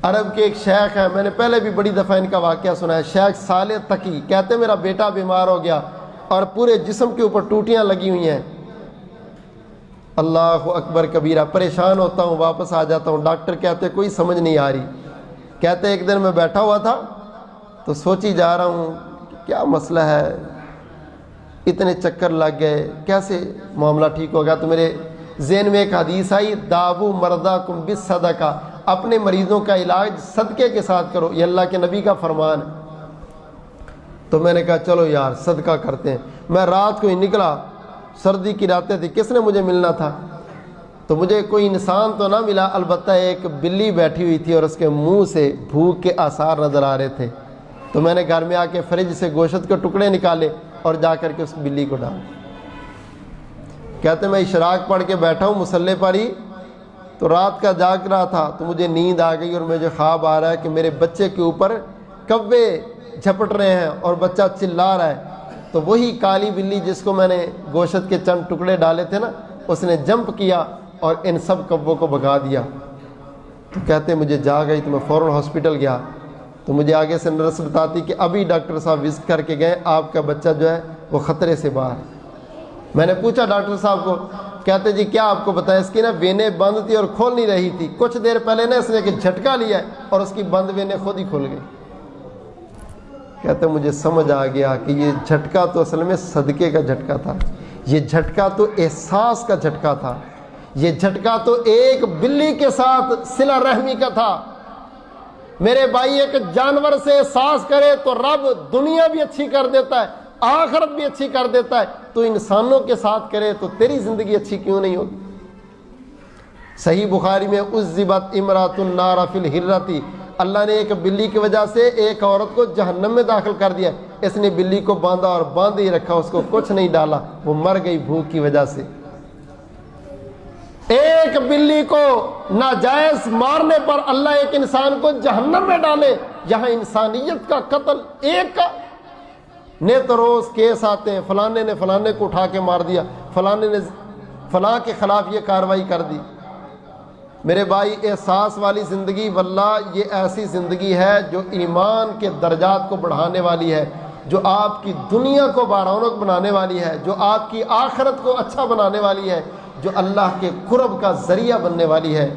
عرب کے ایک شیخ ہیں، میں نے پہلے بھی بڑی دفعہ ان کا واقعہ سنا ہے، شیخ صالح تقی، کہتے میرا بیٹا بیمار ہو گیا اور پورے جسم کے اوپر ٹوٹیاں لگی ہوئی ہیں، اللہ اکبر کبیرہ، پریشان ہوتا ہوں، واپس آ جاتا ہوں، ڈاکٹر کہتے کوئی سمجھ نہیں آ رہی۔ کہتے ایک دن میں بیٹھا ہوا تھا تو سوچی جا رہا ہوں کیا مسئلہ ہے، اتنے چکر لگ گئے، کیسے معاملہ ٹھیک ہوگا؟ تو میرے ذہن میں ایک حدیث آئی، داو مرداکم بالصدقہ، اپنے مریضوں کا علاج صدقے کے ساتھ کرو، یہ اللہ کے نبی کا فرمان ہے۔ تو میں نے کہا چلو یار صدقہ کرتے ہیں۔ میں رات کو ہی نکلا، سردی کی راتیں تھی، کس نے مجھے ملنا تھا؟ تو مجھے کوئی انسان تو نہ ملا، البتہ ایک بلی بیٹھی ہوئی تھی اور اس کے منہ سے بھوک کے آثار نظر آ رہے تھے۔ تو میں نے گھر میں آ کے فریج سے گوشت کے ٹکڑے نکالے اور جا کر کے اس بلی کو ڈالا۔ کہتے میں اشراق پڑھ کے بیٹھا ہوں مصلی پر ہی، تو رات کا جاگ رہا تھا تو مجھے نیند آ گئی اور مجھے خواب آ رہا ہے کہ میرے بچے کے اوپر کوے جھپٹ رہے ہیں اور بچہ چلا رہا ہے۔ تو وہی کالی بلی جس کو میں نے گوشت کے چند ٹکڑے ڈالے تھے نا، اس نے جمپ کیا اور ان سب کووں کو بھگا دیا۔ تو کہتے مجھے جاگ گئی تو میں فوراً ہاسپٹل گیا، تو مجھے آگے سے نرس بتاتی کہ ابھی ڈاکٹر صاحب وزٹ کر کے گئے، آپ کا بچہ جو ہے وہ خطرے سے باہر۔ میں نے پوچھا ڈاکٹر صاحب کو، کہتے جی کیا آپ کو بتایا؟ اس کی نا وینیں بند تھی اور کھول نہیں رہی تھی، کچھ دیر پہلے نا اس نے ایک جھٹکا لیا ہے اور اس کی بند وینیں خود ہی کھل گئی۔ کہتے مجھے سمجھ آ گیا کہ یہ جھٹکا تو اصل میں صدقے کا جھٹکا تھا، یہ جھٹکا تو احساس کا جھٹکا تھا، یہ جھٹکا تو ایک بلی کے ساتھ صلہ رحمی کا تھا۔ میرے بھائی ایک جانور سے احساس کرے تو رب دنیا بھی اچھی کر دیتا ہے، آخرت بھی اچھی کر دیتا ہے، تو انسانوں کے ساتھ کرے تو تیری زندگی اچھی کیوں نہیں ہوگی؟ صحیح بخاری میں عذبت امرأۃ النار فی الحرۃ، اللہ نے ایک بلی کی وجہ سے ایک عورت کو جہنم میں داخل کر دیا، اس نے بلی کو باندھا اور باندھ ہی رکھا، اس کو کچھ نہیں ڈالا، وہ مر گئی بھوک کی وجہ سے۔ ایک بلی کو ناجائز مارنے پر اللہ ایک انسان کو جہنم میں ڈالے، یہاں انسانیت کا قتل ایک کا نیت روز کیس آتے ہیں، فلانے نے فلانے کو اٹھا کے مار دیا، فلانے نے فلاں کے خلاف یہ کاروائی کر دی۔ میرے بھائی احساس والی زندگی واللہ یہ ایسی زندگی ہے جو ایمان کے درجات کو بڑھانے والی ہے، جو آپ کی دنیا کو بارونق بنانے والی ہے، جو آپ کی آخرت کو اچھا بنانے والی ہے، جو اللہ کے قرب کا ذریعہ بننے والی ہے۔